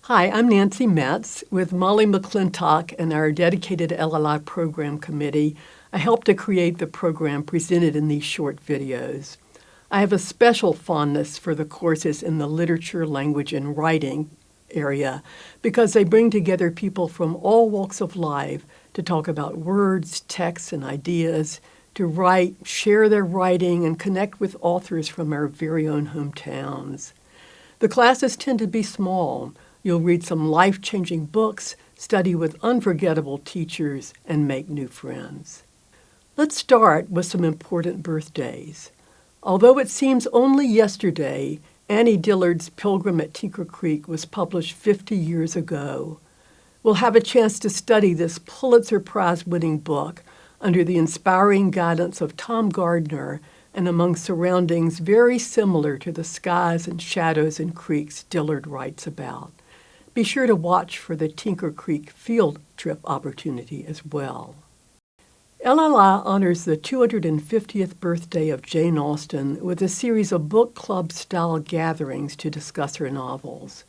Hi, I'm Nancy Metz with Molly McClintock and our dedicated LLI program committee. I helped to create the program presented in these short videos. I have a special fondness for the courses in the literature, language, and writing area because they bring together people from all walks of life to talk about words, texts, and ideas, to write, share their writing, and connect with authors from our very own hometowns. The classes tend to be small. You'll read some life-changing books, study with unforgettable teachers, and make new friends. Let's start with some important birthdays. Although it seems only yesterday, Annie Dillard's Pilgrim at Tinker Creek was published 50 years ago. We'll have a chance to study this Pulitzer Prize-winning book under the inspiring guidance of Tom Gardner and among surroundings very similar to the skies and shadows and creeks Dillard writes about. Be sure to watch for the Tinker Creek field trip opportunity as well. LLI honors the 250th birthday of Jane Austen with a series of book club-style gatherings to discuss her novels.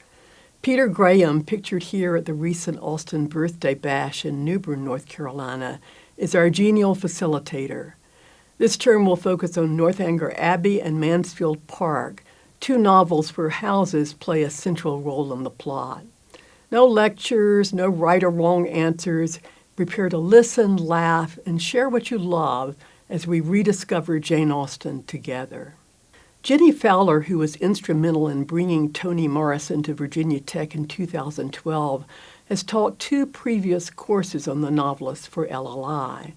Peter Graham, pictured here at the recent Austen Birthday Bash in New Bern, North Carolina, is our genial facilitator. This term will focus on Northanger Abbey and Mansfield Park, two novels where houses play a central role in the plot. No lectures, no right or wrong answers. Prepare to listen, laugh, and share what you love as we rediscover Jane Austen together. Jenny Fowler, who was instrumental in bringing Toni Morrison to Virginia Tech in 2012, has taught two previous courses on the novelist for LLI.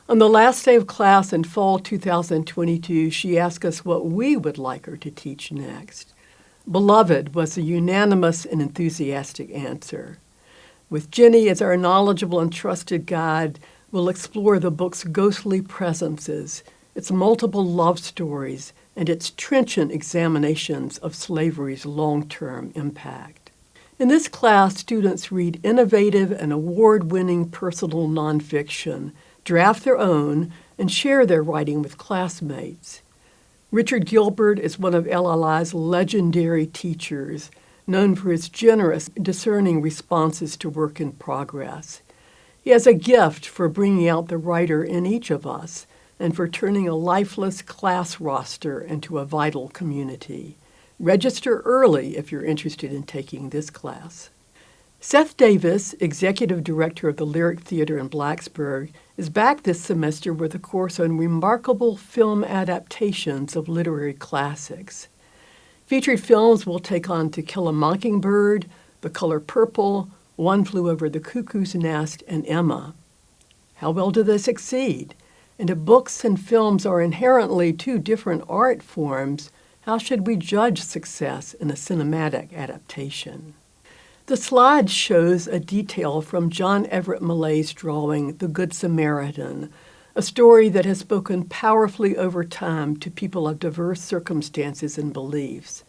On the last day of class in fall 2022, she asked us what we would like her to teach next. Beloved was a unanimous and enthusiastic answer. With Jenny as our knowledgeable and trusted guide, we'll explore the book's ghostly presences, its multiple love stories, and its trenchant examinations of slavery's long-term impact. In this class, students read innovative and award-winning personal nonfiction, draft their own, and share their writing with classmates. Richard Gilbert is one of LLI's legendary teachers, known for his generous, discerning responses to work in progress. He has a gift for bringing out the writer in each of us and for turning a lifeless class roster into a vital community. Register early if you're interested in taking this class. Seth Davis, Executive Director of the Lyric Theater in Blacksburg, is back this semester with a course on remarkable film adaptations of literary classics. Featured films will take on To Kill a Mockingbird, The Color Purple, One Flew Over the Cuckoo's Nest, and Emma. How well do they succeed? And if books and films are inherently two different art forms, how should we judge success in a cinematic adaptation? The slide shows a detail from John Everett Millay's drawing, The Good Samaritan, a story that has spoken powerfully over time to people of diverse circumstances and beliefs.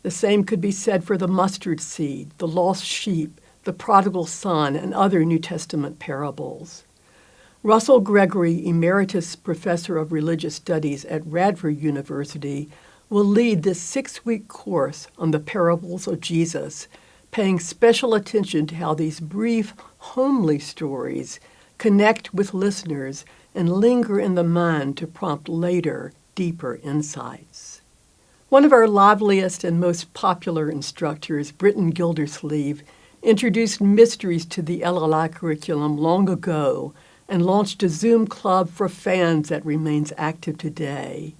The same could be said for the mustard seed, the lost sheep, the prodigal son, and other New Testament parables. Russell Gregory, Emeritus Professor of Religious Studies at Radford University, will lead this 6-week course on the parables of Jesus, paying special attention to how these brief, homely stories connect with listeners and linger in the mind to prompt later, deeper insights. One of our liveliest and most popular instructors, Britton Gildersleeve, introduced mysteries to the LLI curriculum long ago and launched a Zoom club for fans that remains active today.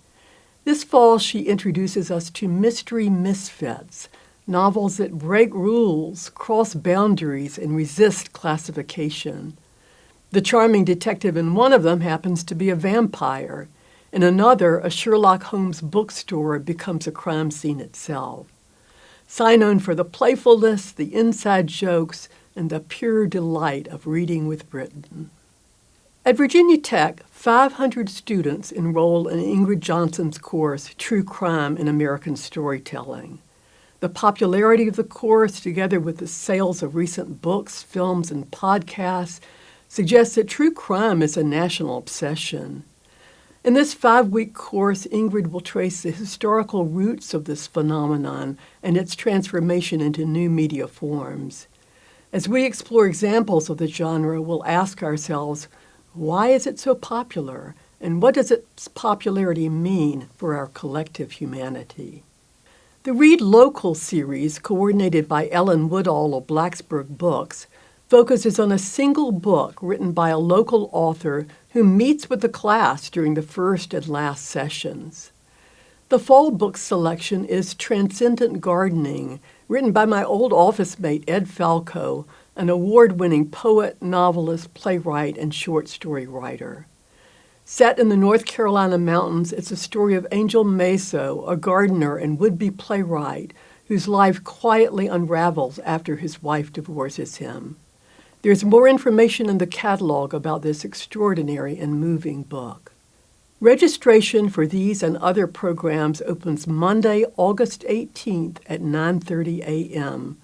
This fall, she introduces us to Mystery Misfits, novels that break rules, cross boundaries, and resist classification. The charming detective in one of them happens to be a vampire. In another, a Sherlock Holmes bookstore becomes a crime scene itself. Known for the playfulness, the inside jokes, and the pure delight of reading with Britton. At Virginia Tech, 500 students enroll in Ingrid Johnson's course, True Crime in American Storytelling. The popularity of the course, together with the sales of recent books, films, and podcasts, suggests that true crime is a national obsession. In this 5-week course, Ingrid will trace the historical roots of this phenomenon and its transformation into new media forms. As we explore examples of the genre, we'll ask ourselves, why is it so popular, and what does its popularity mean for our collective humanity? The Read Local series, coordinated by Ellen Woodall of Blacksburg Books, focuses on a single book written by a local author who meets with the class during the first and last sessions. The fall book selection is Transcendent Gardening, written by my old office mate Ed Falco, an award-winning poet, novelist, playwright, and short story writer. Set in the North Carolina mountains, it's a story of Angel Meso, a gardener and would-be playwright, whose life quietly unravels after his wife divorces him. There's more information in the catalog about this extraordinary and moving book. Registration for these and other programs opens Monday, August 18th at 9:30 a.m.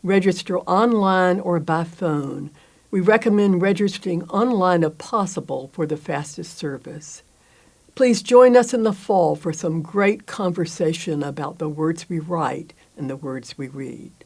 Register online or by phone. We recommend registering online if possible for the fastest service. Please join us in the fall for some great conversation about the words we write and the words we read.